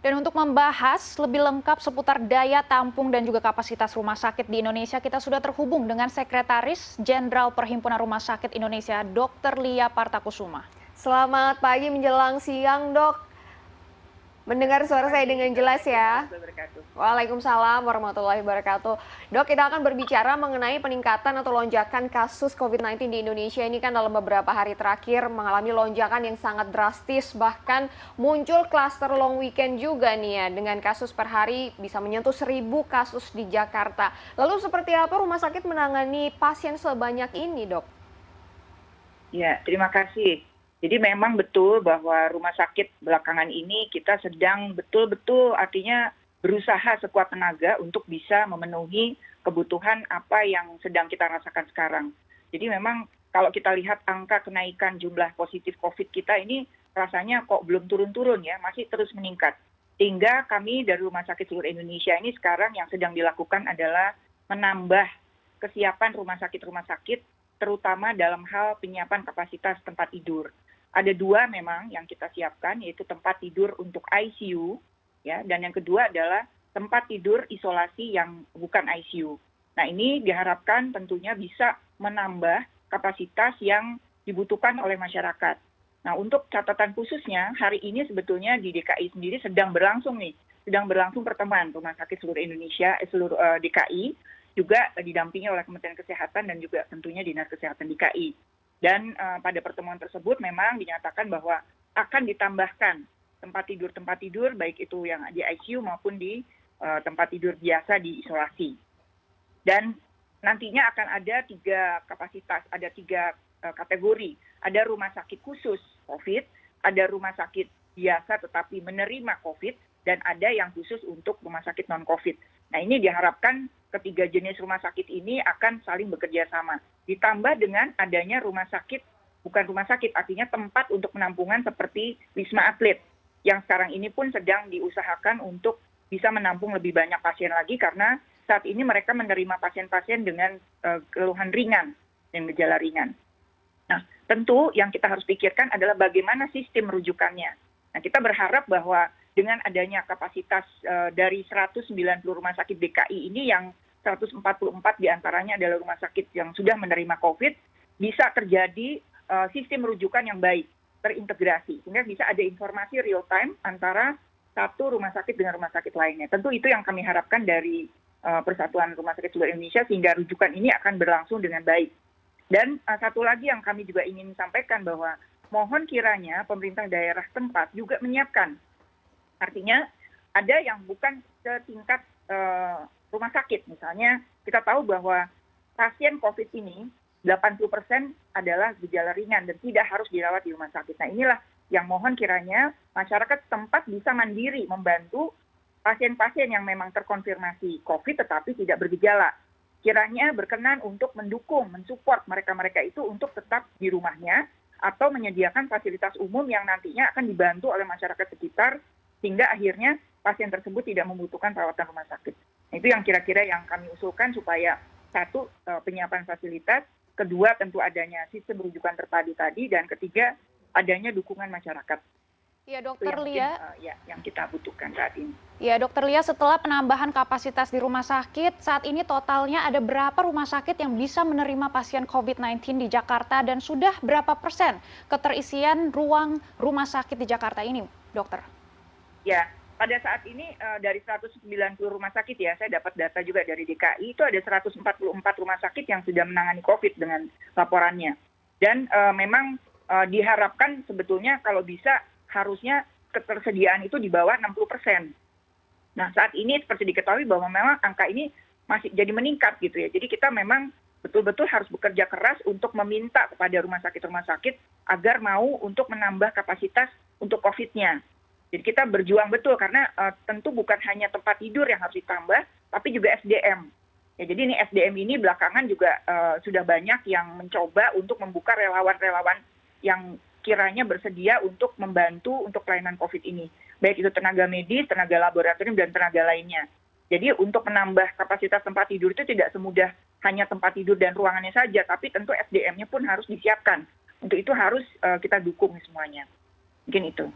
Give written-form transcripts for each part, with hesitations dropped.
Dan untuk membahas lebih lengkap seputar daya tampung dan juga kapasitas rumah sakit di Indonesia, kita sudah terhubung dengan Sekretaris Jenderal Perhimpunan Rumah Sakit Indonesia, Dr. Lia Partakusuma. Selamat pagi menjelang siang, Dok. Mendengar suara saya dengan jelas ya? Waalaikumsalam warahmatullahi wabarakatuh. Dok, kita akan berbicara mengenai peningkatan atau lonjakan kasus COVID-19 di Indonesia. Ini kan dalam beberapa hari terakhir mengalami lonjakan yang sangat drastis. Bahkan muncul klaster long weekend juga nih ya. Dengan kasus per hari bisa menyentuh 1.000 kasus di Jakarta. Lalu seperti apa rumah sakit menangani pasien sebanyak ini, Dok? Ya, terima kasih. Jadi memang betul bahwa rumah sakit belakangan ini kita sedang betul-betul artinya berusaha sekuat tenaga untuk bisa memenuhi kebutuhan apa yang sedang kita rasakan sekarang. Jadi memang kalau kita lihat angka kenaikan jumlah positif COVID kita ini rasanya kok belum turun-turun ya, masih terus meningkat. Sehingga kami dari Rumah Sakit Seluruh Indonesia ini sekarang yang sedang dilakukan adalah menambah kesiapan rumah sakit, terutama dalam hal penyiapan kapasitas tempat tidur. Ada 2 memang yang kita siapkan, yaitu tempat tidur untuk ICU, ya, dan yang kedua adalah tempat tidur isolasi yang bukan ICU. Nah, ini diharapkan tentunya bisa menambah kapasitas yang dibutuhkan oleh masyarakat. Nah, untuk catatan khususnya, hari ini sebetulnya di DKI sendiri sedang berlangsung pertemuan Rumah Sakit Seluruh Indonesia, seluruh DKI, juga didampingi oleh Kementerian Kesehatan dan juga tentunya Dinas Kesehatan DKI. Dan pada pertemuan tersebut memang dinyatakan bahwa akan ditambahkan tempat tidur baik itu yang di ICU maupun di tempat tidur biasa di isolasi. Dan nantinya akan ada 3 kapasitas, ada 3 kategori. Ada rumah sakit khusus COVID, ada rumah sakit biasa tetapi menerima COVID, dan ada yang khusus untuk rumah sakit non-COVID. Nah, ini diharapkan ketiga jenis rumah sakit ini akan saling bekerja sama. Ditambah dengan adanya rumah sakit, bukan rumah sakit, artinya tempat untuk penampungan seperti Wisma Atlet, yang sekarang ini pun sedang diusahakan untuk bisa menampung lebih banyak pasien lagi, karena saat ini mereka menerima pasien-pasien dengan keluhan ringan dan gejala ringan. Nah, tentu yang kita harus pikirkan adalah bagaimana sistem rujukannya. Nah, kita berharap bahwa dengan adanya kapasitas dari 190 rumah sakit DKI ini yang 144 diantaranya adalah rumah sakit yang sudah menerima COVID, bisa terjadi sistem rujukan yang baik, terintegrasi. Sehingga bisa ada informasi real time antara satu rumah sakit dengan rumah sakit lainnya. Tentu itu yang kami harapkan dari Persatuan Rumah Sakit Seluruh Indonesia, sehingga rujukan ini akan berlangsung dengan baik. Dan satu lagi yang kami juga ingin sampaikan bahwa mohon kiranya pemerintah daerah tempat juga menyiapkan. Artinya ada yang bukan setingkat rumah sakit. Misalnya kita tahu bahwa pasien COVID ini 80% adalah gejala ringan dan tidak harus dirawat di rumah sakit. Nah, inilah yang mohon kiranya masyarakat setempat bisa mandiri membantu pasien-pasien yang memang terkonfirmasi COVID tetapi tidak bergejala. Kiranya berkenan untuk mendukung, mensupport mereka-mereka itu untuk tetap di rumahnya atau menyediakan fasilitas umum yang nantinya akan dibantu oleh masyarakat sekitar, sehingga akhirnya pasien tersebut tidak membutuhkan perawatan rumah sakit. Nah, itu yang kira-kira yang kami usulkan supaya 1, penyiapan fasilitas, 2, tentu adanya sistem rujukan terpadu tadi, dan 3, adanya dukungan masyarakat. Ya, Dokter Lia. Yang kita butuhkan saat ini. Ya, Dokter Lia, setelah penambahan kapasitas di rumah sakit, saat ini totalnya ada berapa rumah sakit yang bisa menerima pasien COVID-19 di Jakarta dan sudah berapa persen keterisian ruang rumah sakit di Jakarta ini, Dokter? Ya, pada saat ini dari 190 rumah sakit ya, saya dapat data juga dari DKI, itu ada 144 rumah sakit yang sudah menangani COVID dengan laporannya. Dan memang diharapkan sebetulnya kalau bisa harusnya ketersediaan itu di bawah 60%. Nah, saat ini seperti diketahui bahwa memang angka ini masih jadi meningkat gitu ya. Jadi kita memang betul-betul harus bekerja keras untuk meminta kepada rumah sakit agar mau untuk menambah kapasitas untuk COVID-nya. Jadi kita berjuang betul karena tentu bukan hanya tempat tidur yang harus ditambah, tapi juga SDM. Ya, jadi ini SDM ini belakangan juga sudah banyak yang mencoba untuk membuka relawan-relawan yang kiranya bersedia untuk membantu untuk pelayanan COVID ini. Baik itu tenaga medis, tenaga laboratorium, dan tenaga lainnya. Jadi untuk menambah kapasitas tempat tidur itu tidak semudah hanya tempat tidur dan ruangannya saja, tapi tentu SDM-nya pun harus disiapkan. Untuk itu harus kita dukung semuanya. Mungkin itu.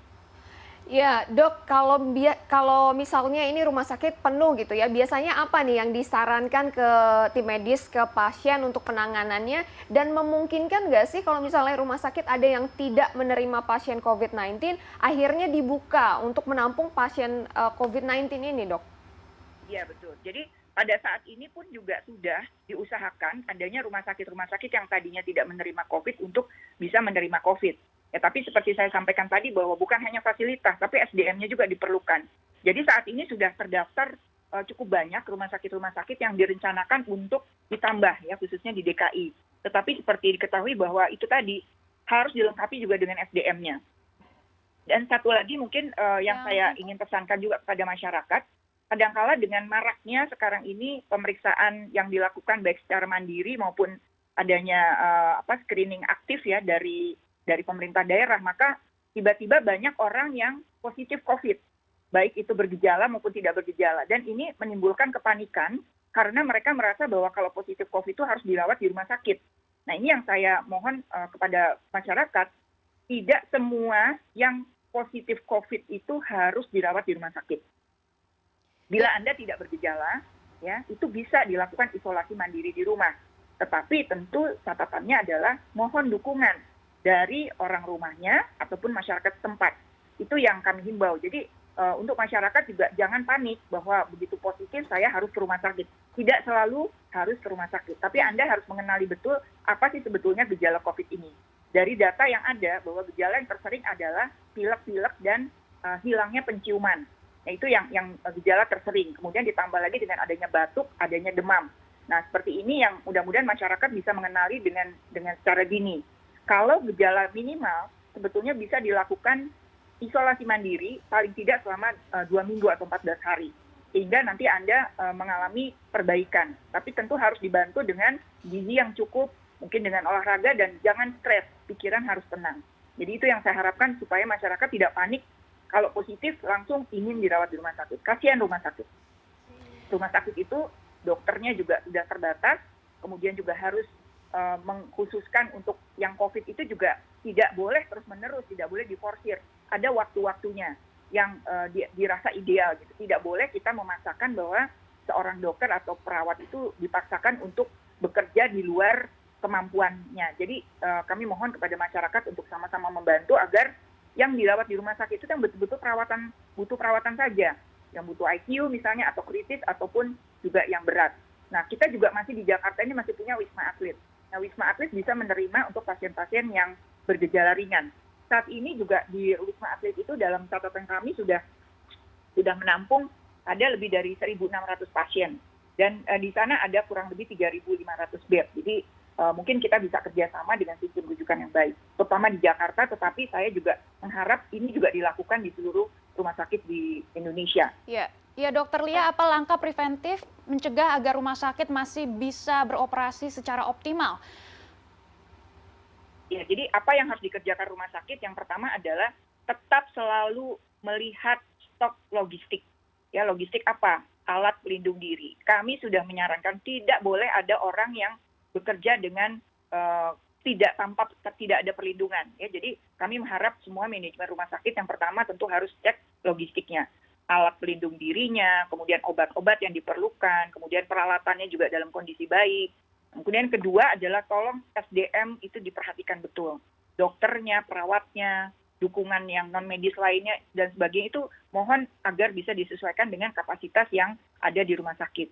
Ya, Dok, kalau misalnya ini rumah sakit penuh gitu ya, biasanya apa nih yang disarankan ke tim medis, ke pasien untuk penanganannya, dan memungkinkan nggak sih kalau misalnya rumah sakit ada yang tidak menerima pasien COVID-19, akhirnya dibuka untuk menampung pasien COVID-19 ini, Dok? Iya, betul. Jadi pada saat ini pun juga sudah diusahakan adanya rumah sakit yang tadinya tidak menerima COVID untuk bisa menerima COVID. Ya, tapi seperti saya sampaikan tadi bahwa bukan hanya fasilitas, tapi SDM-nya juga diperlukan. Jadi saat ini sudah terdaftar cukup banyak rumah sakit yang direncanakan untuk ditambah, ya, khususnya di DKI. Tetapi seperti diketahui bahwa itu tadi harus dilengkapi juga dengan SDM-nya. Dan satu lagi mungkin yang saya ingin pesankan juga kepada masyarakat, kadangkala dengan maraknya sekarang ini pemeriksaan yang dilakukan baik secara mandiri maupun adanya screening aktif ya dari pemerintah daerah, maka tiba-tiba banyak orang yang positif COVID, baik itu bergejala maupun tidak bergejala. Dan ini menimbulkan kepanikan karena mereka merasa bahwa kalau positif COVID itu harus dirawat di rumah sakit. Nah, ini yang saya mohon kepada masyarakat, tidak semua yang positif COVID itu harus dirawat di rumah sakit. Bila Anda tidak bergejala, ya, itu bisa dilakukan isolasi mandiri di rumah. Tetapi tentu catatannya adalah mohon dukungan dari orang rumahnya ataupun masyarakat setempat. Itu yang kami himbau. Jadi untuk masyarakat juga jangan panik bahwa begitu positif saya harus ke rumah sakit. Tidak selalu harus ke rumah sakit. Tapi Anda harus mengenali betul apa sih sebetulnya gejala COVID ini. Dari data yang ada bahwa gejala yang tersering adalah pilek-pilek dan hilangnya penciuman. Nah, itu yang gejala tersering. Kemudian ditambah lagi dengan adanya batuk, adanya demam. Nah, seperti ini yang mudah-mudahan masyarakat bisa mengenali dengan secara dini. Kalau gejala minimal, sebetulnya bisa dilakukan isolasi mandiri paling tidak selama 2 minggu atau 14 hari. Sehingga nanti Anda mengalami perbaikan. Tapi tentu harus dibantu dengan gizi yang cukup, mungkin dengan olahraga, dan jangan stres, pikiran harus tenang. Jadi itu yang saya harapkan supaya masyarakat tidak panik kalau positif langsung ingin dirawat di rumah sakit. Kasihan rumah sakit. Rumah sakit itu dokternya juga sudah terbatas, kemudian juga harus mengkhususkan untuk yang COVID itu juga tidak boleh terus-menerus, tidak boleh diforsir. Ada waktu-waktunya yang dirasa ideal gitu. Tidak boleh kita memaksakan bahwa seorang dokter atau perawat itu dipaksakan untuk bekerja di luar kemampuannya. Jadi kami mohon kepada masyarakat untuk sama-sama membantu agar yang dirawat di rumah sakit itu yang betul-betul butuh perawatan saja, yang butuh ICU misalnya atau kritis ataupun juga yang berat. Nah, kita juga masih di Jakarta ini masih punya Wisma Atlet. Nah, Wisma Atlet bisa menerima untuk pasien-pasien yang bergejala ringan. Saat ini juga di Wisma Atlet itu dalam catatan kami sudah menampung ada lebih dari 1.600 pasien. Dan di sana ada kurang lebih 3.500 bed. Jadi mungkin kita bisa kerjasama dengan sistem rujukan yang baik. Terutama di Jakarta, tetapi saya juga mengharap ini juga dilakukan di seluruh rumah sakit di Indonesia. Ya, Dokter Lia, apa langkah preventif mencegah agar rumah sakit masih bisa beroperasi secara optimal? Ya, jadi apa yang harus dikerjakan rumah sakit? Yang pertama adalah tetap selalu melihat stok logistik. Ya, logistik apa? Alat pelindung diri. Kami sudah menyarankan tidak boleh ada orang yang bekerja dengan tidak ada perlindungan. Ya, jadi kami mengharap semua manajemen rumah sakit yang pertama tentu harus cek logistiknya. Alat pelindung dirinya, kemudian obat-obat yang diperlukan, kemudian peralatannya juga dalam kondisi baik. Kemudian kedua adalah tolong SDM itu diperhatikan betul. Dokternya, perawatnya, dukungan yang non-medis lainnya, dan sebagainya itu mohon agar bisa disesuaikan dengan kapasitas yang ada di rumah sakit.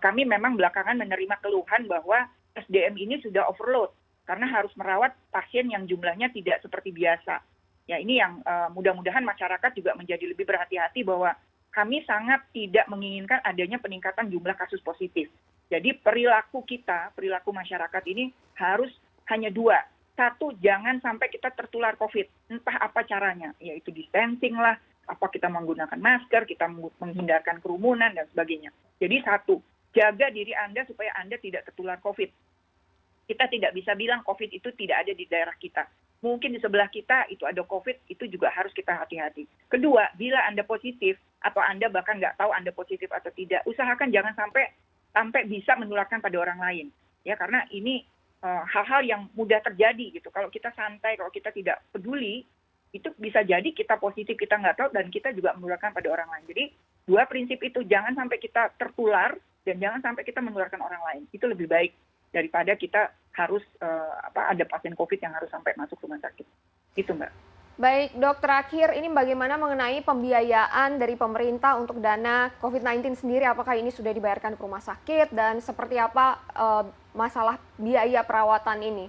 Kami memang belakangan menerima keluhan bahwa SDM ini sudah overload karena harus merawat pasien yang jumlahnya tidak seperti biasa. Ya, ini yang mudah-mudahan masyarakat juga menjadi lebih berhati-hati bahwa kami sangat tidak menginginkan adanya peningkatan jumlah kasus positif. Jadi perilaku masyarakat ini harus hanya dua. Satu, jangan sampai kita tertular COVID. Entah apa caranya, yaitu distancing lah, apa kita menggunakan masker, kita menghindarkan kerumunan, dan sebagainya. Jadi satu, jaga diri Anda supaya Anda tidak tertular COVID. Kita tidak bisa bilang COVID itu tidak ada di daerah kita. Mungkin di sebelah kita itu ada COVID, itu juga harus kita hati-hati. Kedua, bila Anda positif, atau Anda bahkan nggak tahu Anda positif atau tidak, usahakan jangan sampai bisa menularkan pada orang lain. Ya, karena ini hal-hal yang mudah terjadi gitu. Kalau kita santai, kalau kita tidak peduli, itu bisa jadi kita positif, kita nggak tahu, dan kita juga menularkan pada orang lain. Jadi 2 prinsip itu, jangan sampai kita tertular dan jangan sampai kita menularkan orang lain. Itu lebih baik daripada kita harus ada pasien COVID yang harus sampai masuk rumah sakit. Itu, Mbak. Baik, Dok, terakhir ini bagaimana mengenai pembiayaan dari pemerintah untuk dana COVID-19 sendiri? Apakah ini sudah dibayarkan ke rumah sakit dan seperti apa masalah biaya perawatan ini?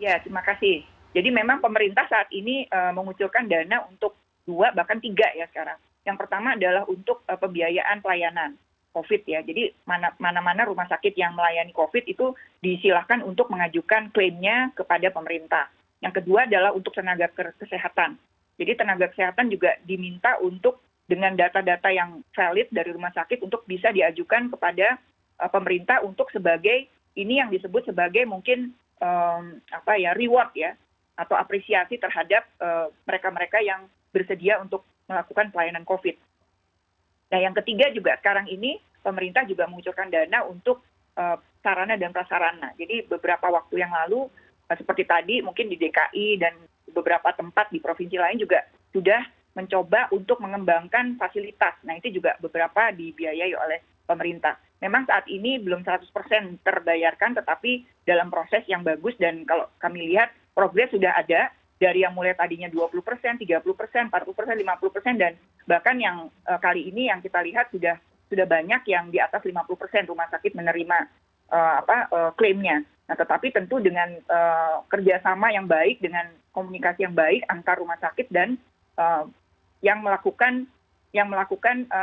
Ya, terima kasih. Jadi memang pemerintah saat ini mengucurkan dana untuk 2 bahkan 3 ya sekarang. Yang pertama adalah untuk pembiayaan pelayanan COVID ya. Jadi mana-mana rumah sakit yang melayani COVID itu disilahkan untuk mengajukan klaimnya kepada pemerintah. Yang kedua adalah untuk tenaga kesehatan. Jadi tenaga kesehatan juga diminta untuk dengan data-data yang valid dari rumah sakit untuk bisa diajukan kepada pemerintah untuk sebagai ini yang disebut sebagai mungkin reward ya, atau apresiasi terhadap mereka-mereka yang bersedia untuk melakukan pelayanan COVID. Nah, yang ketiga juga sekarang ini pemerintah juga mengucurkan dana untuk sarana dan prasarana. Jadi beberapa waktu yang lalu seperti tadi mungkin di DKI dan beberapa tempat di provinsi lain juga sudah mencoba untuk mengembangkan fasilitas. Nah, itu juga beberapa dibiayai oleh pemerintah. Memang saat ini belum 100% terbayarkan, tetapi dalam proses yang bagus, dan kalau kami lihat progres sudah ada dari yang mulai tadinya 20%, 30%, 40%, 50%, dan bahkan yang kali ini yang kita lihat sudah banyak yang di atas 50% rumah sakit menerima klaimnya. Nah, tetapi tentu dengan kerjasama yang baik, dengan komunikasi yang baik antar rumah sakit dan yang melakukan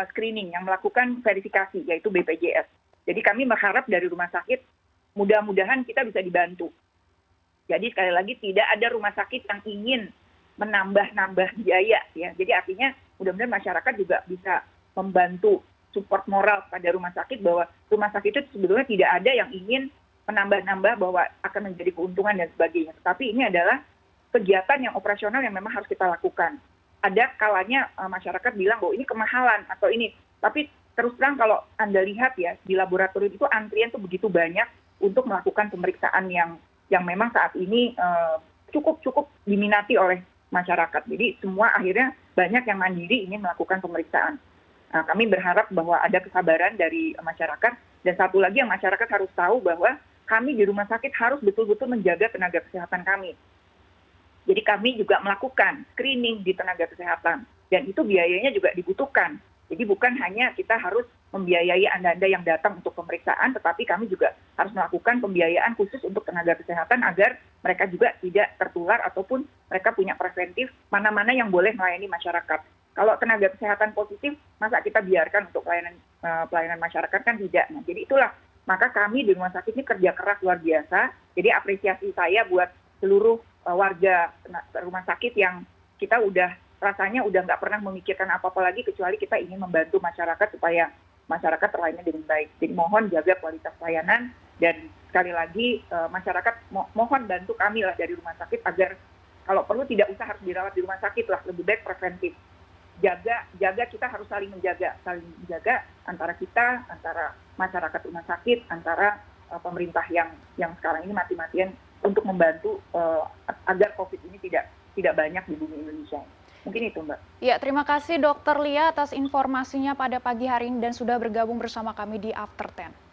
screening, yang melakukan verifikasi, yaitu BPJS. Jadi kami berharap dari rumah sakit mudah-mudahan kita bisa dibantu. Jadi sekali lagi tidak ada rumah sakit yang ingin menambah-nambah biaya ya. Jadi artinya mudah-mudahan masyarakat juga bisa membantu support moral pada rumah sakit, bahwa rumah sakit itu sebetulnya tidak ada yang ingin menambah-nambah bahwa akan menjadi keuntungan dan sebagainya. Tapi ini adalah kegiatan yang operasional yang memang harus kita lakukan. Ada kalanya masyarakat bilang bahwa ini kemahalan atau ini. Tapi terus terang kalau Anda lihat ya, di laboratorium itu antrian tuh begitu banyak untuk melakukan pemeriksaan yang memang saat ini cukup diminati oleh masyarakat. Jadi semua akhirnya banyak yang mandiri ingin melakukan pemeriksaan. Nah, kami berharap bahwa ada kesabaran dari masyarakat. Dan satu lagi yang masyarakat harus tahu bahwa kami di rumah sakit harus betul-betul menjaga tenaga kesehatan kami. Jadi kami juga melakukan screening di tenaga kesehatan. Dan itu biayanya juga dibutuhkan. Jadi bukan hanya kita harus membiayai Anda-Anda yang datang untuk pemeriksaan, tetapi kami juga harus melakukan pembiayaan khusus untuk tenaga kesehatan agar mereka juga tidak tertular ataupun mereka punya preventif mana-mana yang boleh melayani masyarakat. Kalau tenaga kesehatan positif, masa kita biarkan untuk pelayanan masyarakat, kan tidak. Nah, jadi itulah, maka kami di rumah sakit ini kerja keras luar biasa. Jadi apresiasi saya buat seluruh warga rumah sakit yang kita rasanya udah nggak pernah memikirkan apa-apa lagi kecuali kita ingin membantu masyarakat supaya masyarakat terlayani dengan baik. Jadi mohon jaga kualitas pelayanan, dan sekali lagi masyarakat mohon bantu kami lah dari rumah sakit agar kalau perlu tidak usah harus dirawat di rumah sakit lah, lebih baik preventif. Jaga kita harus saling menjaga antara kita, antara masyarakat rumah sakit, antara pemerintah yang sekarang ini mati-matian untuk membantu agar COVID ini tidak banyak di bumi Indonesia. Mungkin itu, Mbak. Ya, terima kasih Dr. Lia atas informasinya pada pagi hari ini dan sudah bergabung bersama kami di After 10.